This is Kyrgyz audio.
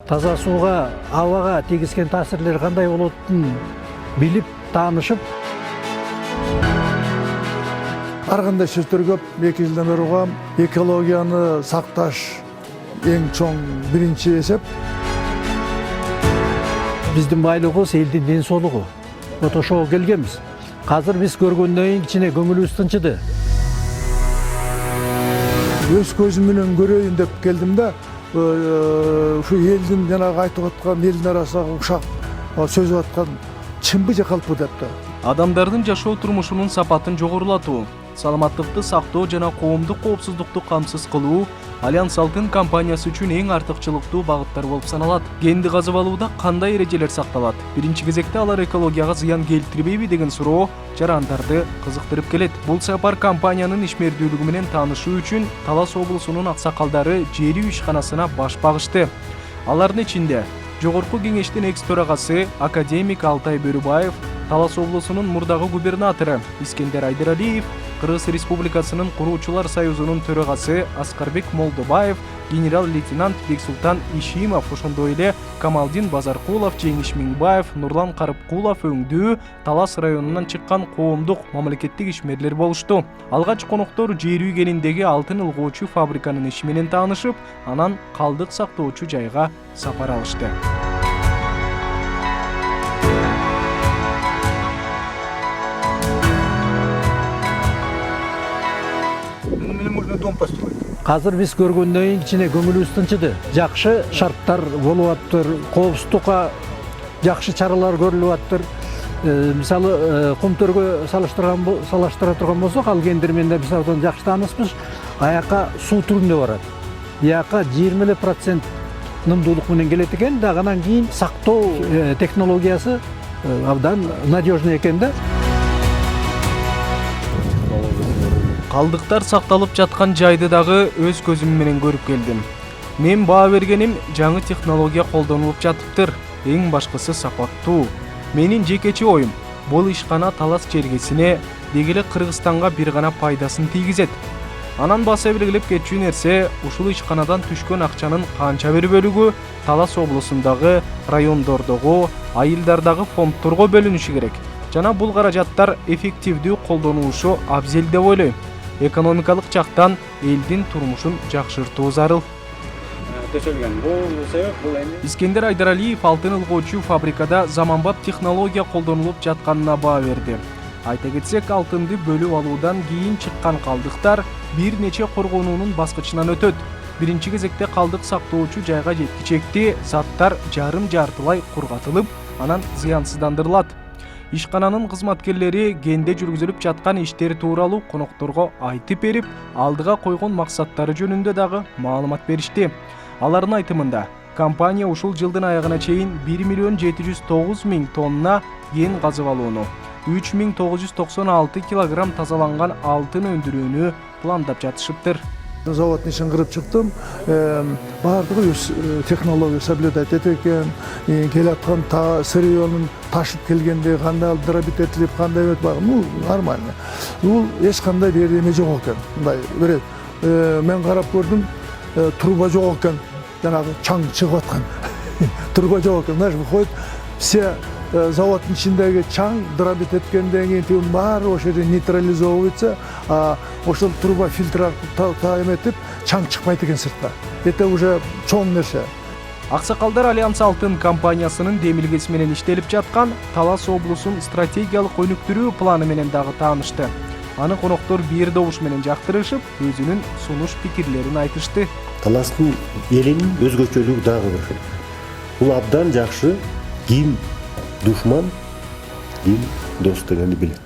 таза сууга, абага тийгизген таасирлери кандай болотун билип, таанышып, Ар кандай сөздөр көп. 2 жылдан бери угам. Экологияны сакташ эң чоң биринчи эсеп. биздин байлыгыбыз элдин ден соолугу. Вот ошого келгенбиз. Азыр биз көргөндөн кийин кичине көңүлүбүз тынчыды. Өз көзүм менен көрөйүн деп келдим да, ушу элдин жанагы айтып аткан элдин арасындагы ушак сөзүп аткан чынбы же калппы депти. Адамдардын жашоо турмушунун сапатын жогорулатуу, саламаттыкты сактоо жана коомдук коопсуздукту камсыз кылуу Альянс Алтын компаниясы үчүн эң артыкчылыктуу багыттар болуп саналат. Кенди казып алууда кандай эрежелер сакталат? Биринчи кезекте алар экологияга зыян келтирбейби деген суроо жарандарды кызыктырып келет. Бул сапар компаниянын ишмердүүлүгү менен таанышуу үчүн Талас облусунун аксакалдары жери ишканасына баш багышты. Алардын ичинде Жогорку кеңештин экс-төрагасы академик Алтай Бөрүбаев, Талас облусунун мурдагы губернатору Искендер Айдаралиев, Кыргыз Республикасынын Куруучулар союзунун төрагасы Аскарбек Молдобаев, генерал-лейтенант Бексултан Ишимов, ошондой эле Камалдин Базаркулов, Жеңиш Миңбаев, Нурлан Карыпкулов өңдүү Талас районунан чыккан коомдук мамлекеттик ишмерлер болушту. Алгач коноктор жер үйгениндеги алтын ылгоочу фабриканын иши менен таанышып, анан калдык сактоочу жайга сапар алышты. Азыр биз көргөндөн кийин кичине көңүлүбүз тынчыды. Жакшы шарттар болуп атыптыр, коопсуздукка жакшы чаралар көрүлүп атыптыр. Мисалы, Кумтөргө салыштыра турган болсок, ал кендер менен биз абдан жакшы тааныспыз. Аяка суу түрүндө барат. Бияка 20% нымдуулук менен келет экен, дагы анан кийин сактоо технологиясы абдан надежный экен да. Калдыктар сакталып жаткан жайды дагы өз көзүм менен көрүп келдим. Мен баа бергеним жаңы технология колдонулуп жатыптыр. Эң башкысы сапаттуу. Менин жекечи оюм, бул ишкана Талас чергесине, деги эле Кыргызстанга бир гана пайдасын тийгизет. Анан баса белгилеп кетчү нерсе, ушул ишканадан түшкөн акчанын канча бир бөлүгү Талас облусундагы райондордогу, айылдардагы фондторго бөлүнүшү керек. Жана бул каражаттар эффективдүү колдонулушу абзел деп ойлойм. Экономикалык жактан элдин турмушун жакшыртуу зарыл. Искендер Айдаралиев алтын ылгоочу фабрикада заманбап технология колдонулуп жатканына баа берди. Айта кетсек, алтынды бөлүп алуудан кийин чыккан калдыктар бир нече коргонуунун баскычынан өтөт. Биринчи кезекте калдык сактоочу жайга жеткичекти заттар жарым-жартылай кургатылып, анан зыянсыздандырылат. Ишкананын кызматкерлери кенде жүргүзүлүп жаткан иштери тууралуу конокторго айтып берип, алдыга койгон максаттары жөнүндө дагы маалымат беришти. Алардын айтымында, компания ушул жылдын аягына чейин 1.709.000 тонна кен казып алууну, 3.996 килограмм тазаланган алтын өндүрүүнү пландап жатышыптыр. Заводдун ишин кырып чыктым. Баардыгы өз технология соблюдать этет экен. Келаткан сырьёнун ташып келгенде кандай дробить этилип, кандай өтүп багы, нормально. Бул эч кандай береме жок экен. Мындай берет. Мен карап көрдүм, труба жок экен. Жанагы чаң чыгып аткан. Труба жок экен. Знаешь, выходит, все заводдун ичиндеги чаң дробить эткенден кийин баары ошол жерде нейтрализовывается, ошол труба фильтр эметип чаң чыкпайт экен сыртка. Это уже чоң нерсе. Аксакалдар Альянс Алтын компаниясынын демилгеси менен иштелип жаткан Талас облусун стратегиялык өнүктүрүү планы менен дагы таанышты. Аны коноктор бир добуш менен жактырышып, өзүнүн сунуш пикирлерин айтышты. Таластын элинин өзгөчөлүгү дагы бар. Бул абдан жакшы, ким душман, ким дос дегенди билет.